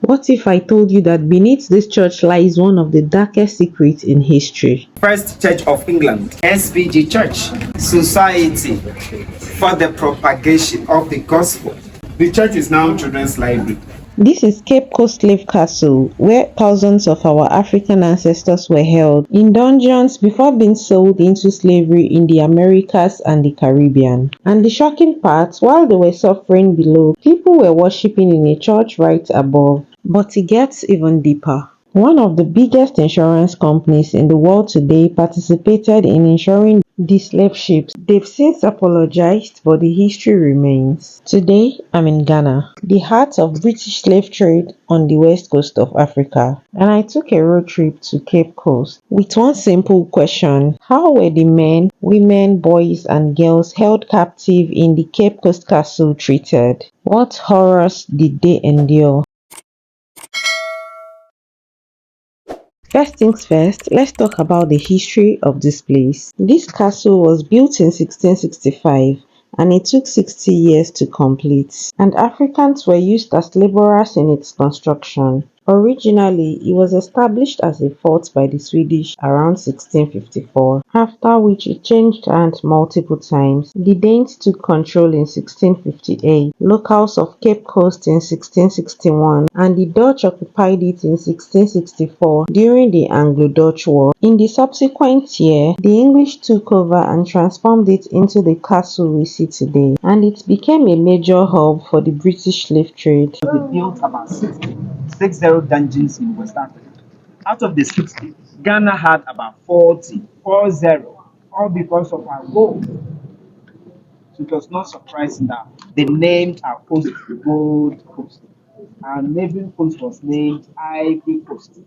What if I told you that beneath this church lies one of the darkest secrets in history? First Church of England, SPG Church, Society for the Propagation of the Gospel. The church is now children's library. This is Cape Coast Slave Castle, where thousands of our African ancestors were held in dungeons before being sold into slavery in the Americas and the Caribbean. And the shocking part, while they were suffering below, people were worshipping in a church right above. But it gets even deeper. One of the biggest insurance companies in the world today participated in insuring the slave ships. They've since apologized, but the history remains. Today, I'm in Ghana, the heart of British slave trade on the west coast of Africa, and I took a road trip to Cape Coast with one simple question: how were the men, women, boys, and girls held captive in the Cape Coast Castle treated? What horrors did they endure? First things first, let's talk about the history of this place. This castle was built in 1665 and it took 60 years to complete, and Africans were used as laborers in its construction. Originally, it was established as a fort by the Swedish around 1654, after which it changed hands multiple times. The Danes took control in 1658, locals of Cape Coast in 1661, and the Dutch occupied it in 1664 during the Anglo-Dutch War. In the subsequent year, the English took over and transformed it into the castle we see today, and it became a major hub for the British slave trade. They built about 60 dungeons in West Africa. Out of the 60, Ghana had about 40, all because of our gold. So it was not surprising that they named our coast Gold Coast. Our neighboring coast was named Ivory Coast.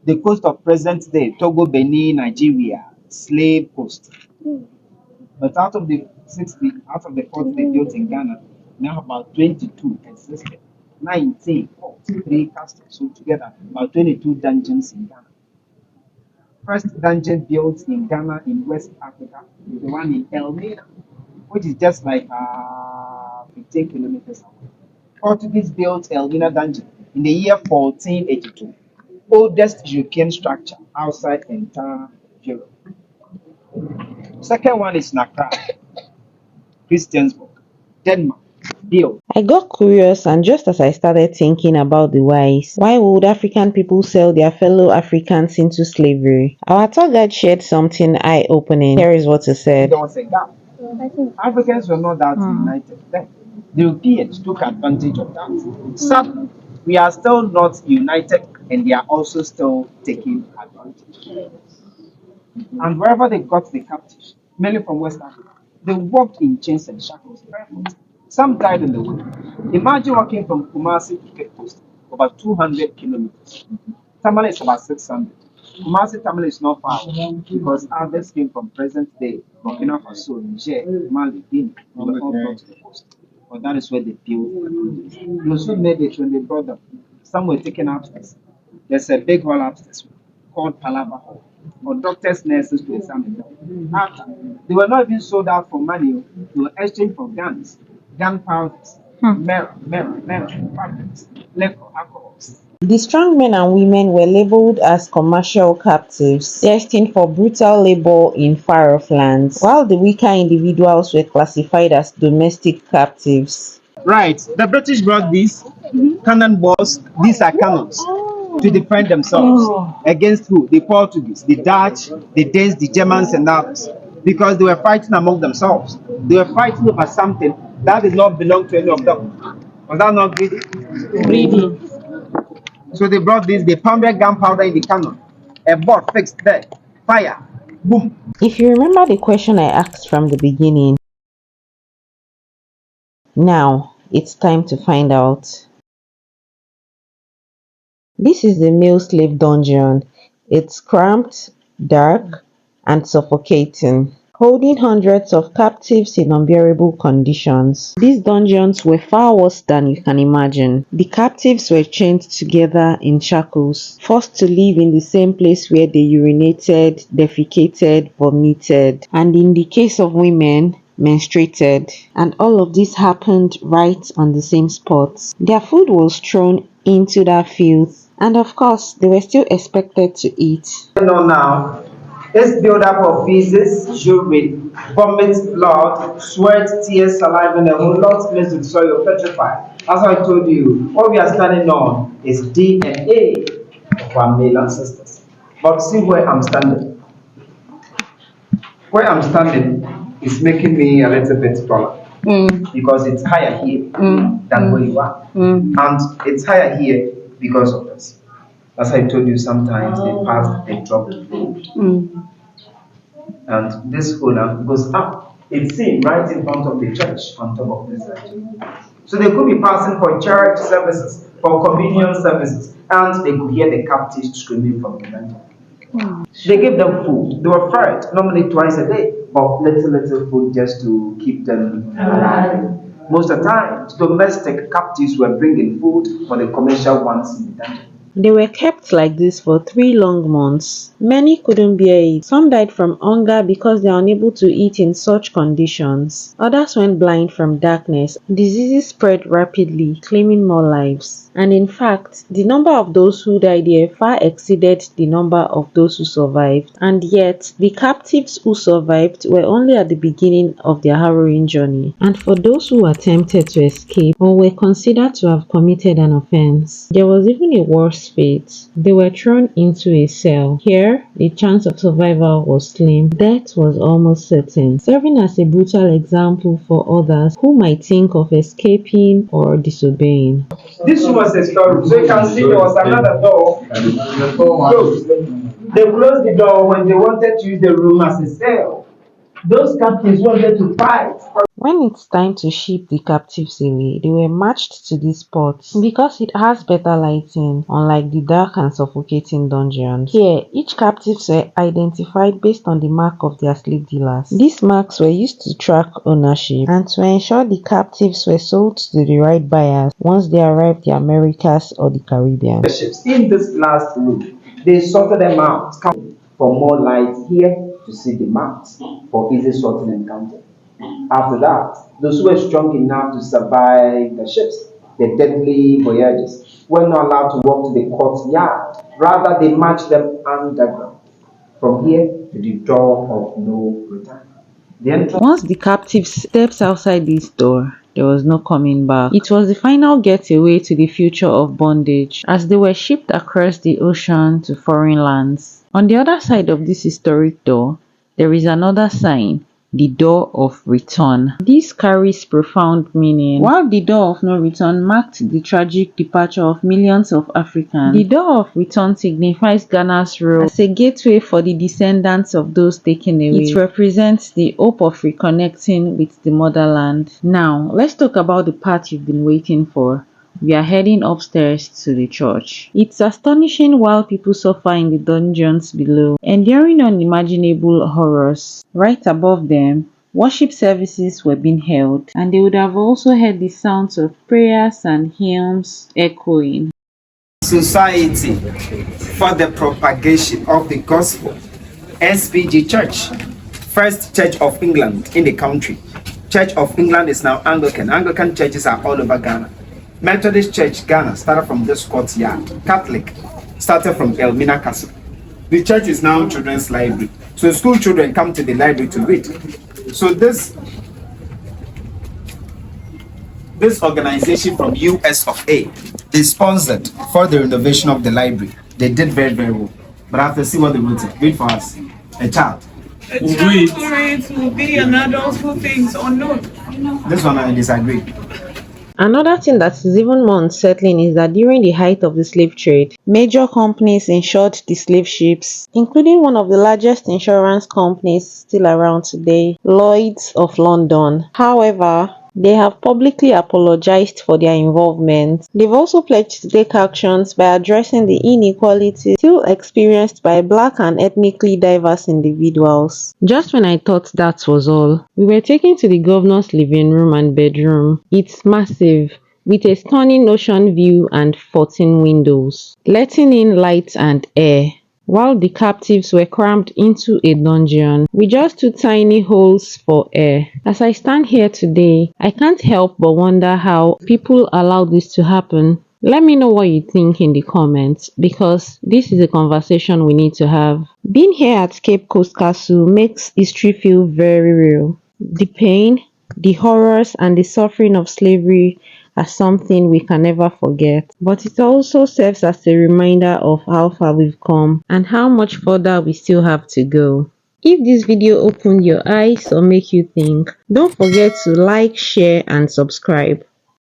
The coast of present day, Togo, Benin, Nigeria, Slave Coast. But out of the 60, out of the 40 they built in Ghana, now about 22 existed. 19 forts, 3 castles. So together, about 22 dungeons in Ghana. First dungeon built in Ghana in West Africa is the one in Elmina, which is just like 15 kilometers away. Portuguese built Elmina dungeon in the year 1482, oldest European structure outside entire Europe. Second one is Nakra, Christiansburg, Denmark, built. I got curious, and just as I started thinking about the whys, why would African people sell their fellow Africans into slavery? Our tour guide shared something eye-opening. Here is what he said. There was a gap. Africans were not that united then. The Europeans took advantage of that. Sadly, we are still not united and they are also still taking advantage. And wherever they got the captives, mainly from West Africa, they walked in chains and shackles barefoot. Some died in the way. Imagine walking from Kumasi to Cape Coast, about 200 kilometers. Tamale is about 600. Kumasi Tamale is not far because others came from present day Burkina Faso, Niger, Mali, Guinea, they were all brought to the coast. But that is where they built. They also made it when they brought them. Some were taken upstairs. There's a big hall upstairs called Palava Hall for doctors, nurses to examine them. After, they were not even sold out for money, they were exchanged for guns, gunpowders, mirror, fabrics, liquor, alcohols. The strong men and women were labeled as commercial captives, destined for brutal labor in far-off lands, while the weaker individuals were classified as domestic captives. Right, the British brought these cannonballs, these are cannons, to defend themselves against who? The Portuguese, the Dutch, the Danes, the Germans, and others, because they were fighting among themselves. They were fighting over something that did not belong to any of them. Was that not greedy? Greedy. So they brought this, they pounded gunpowder in the cannon, a board fixed there, fire, boom. If you remember the question I asked from the beginning, now it's time to find out. This is the male slave dungeon. It's cramped, dark, and suffocating, holding hundreds of captives in unbearable conditions. These dungeons were far worse than you can imagine. The captives were chained together in shackles, forced to live in the same place where they urinated, defecated, vomited, and in the case of women, menstruated, and all of this happened right on the same spot. Their food was thrown into that filth, and of course, they were still expected to eat. No, now, this buildup of feces, urine, vomit, blood, sweat, tears, saliva, and a whole lot mixed with soil petrified. As I told you, what we are standing on is DNA of our male ancestors. But see where I'm standing. Where I'm standing is making me a little bit taller. Because it's higher here than where you are. And it's higher here because of this. As I told you, sometimes they pass the dropped food. And this hole now goes up. It's seen right in front of the church on top of this ledge. So they could be passing for church services, for communion services, and they could hear the captives screaming from the vent. They gave them food. They were fed normally twice a day, but little food just to keep them alive. Most of the time, domestic captives were bringing food for the commercial ones in the dungeon. They were kept like this for 3 long months. Many couldn't bear it. Some died from hunger because they are unable to eat in such conditions. Others went blind from darkness. Diseases spread rapidly, claiming more lives. And in fact, the number of those who died here far exceeded the number of those who survived. And yet, the captives who survived were only at the beginning of their harrowing journey. And for those who attempted to escape or were considered to have committed an offense, there was even a worse fate. They were thrown into a cell. Here, the chance of survival was slim. Death was almost certain, serving as a brutal example for others who might think of escaping or disobeying. This was a storeroom, so you can see there was another door closed. They closed the door when they wanted to use the room as a cell. Those captives wanted to fight. When it's time to ship the captives away, they were marched to this spot because it has better lighting, unlike the dark and suffocating dungeons. Here, each captives were identified based on the mark of their slave dealers. These marks were used to track ownership and to ensure the captives were sold to the right buyers once they arrived the Americas or the Caribbean. In this last room, they sorted them out for more light here to see the marks for easy sorting and counting. After that, those who were strong enough to survive the ships, the deadly voyages, were not allowed to walk to the courtyard. Rather, they marched them underground. From here to the door of no return. Once the captives stepped outside this door, there was no coming back. It was the final getaway to the future of bondage, as they were shipped across the ocean to foreign lands. On the other side of this historic door, there is another sign, the door of return. This carries profound meaning. While the door of no return marked the tragic departure of millions of Africans, the door of return signifies Ghana's role as a gateway for the descendants of those taken away. It represents the hope of reconnecting with the motherland. Now, let's talk about the part you've been waiting for. We are heading upstairs to the church. It's astonishing while people suffer in the dungeons below, enduring unimaginable horrors. Right above them, worship services were being held, and they would have also heard the sounds of prayers and hymns echoing. Society for the Propagation of the Gospel, SPG Church, First Church of England in the country. Church of England is now Anglican. Anglican churches are all over Ghana. Methodist Church Ghana started from this courtyard. Catholic started from Elmina Castle. The church is now children's library. So school children come to the library to read. So this organization from US of A is sponsored for the renovation of the library. They did very, very well. But I have to see what they wrote. Read for us. A child. A child will be an adult who thinks unknown. This one I disagree. Another thing that is even more unsettling is that during the height of the slave trade, major companies insured the slave ships, including one of the largest insurance companies still around today, Lloyd's of London. However, they have publicly apologized for their involvement. They've also pledged to take actions by addressing the inequality still experienced by black and ethnically diverse individuals. Just when I thought that was all, we were taken to the governor's living room and bedroom. It's massive, with a stunning ocean view and 14 windows, letting in light and air. while the captives were crammed into a dungeon with just two tiny holes for air. As I stand here today, I can't help but wonder how people allowed this to happen. Let me know what you think in the comments, because this is a conversation we need to have. Being here at Cape Coast Castle makes history feel very real. The pain, the horrors, and the suffering of slavery are something we can never forget. But it also serves as a reminder of how far we've come and how much further we still have to go. If this video opened your eyes or make you think, don't forget to like, share, and subscribe.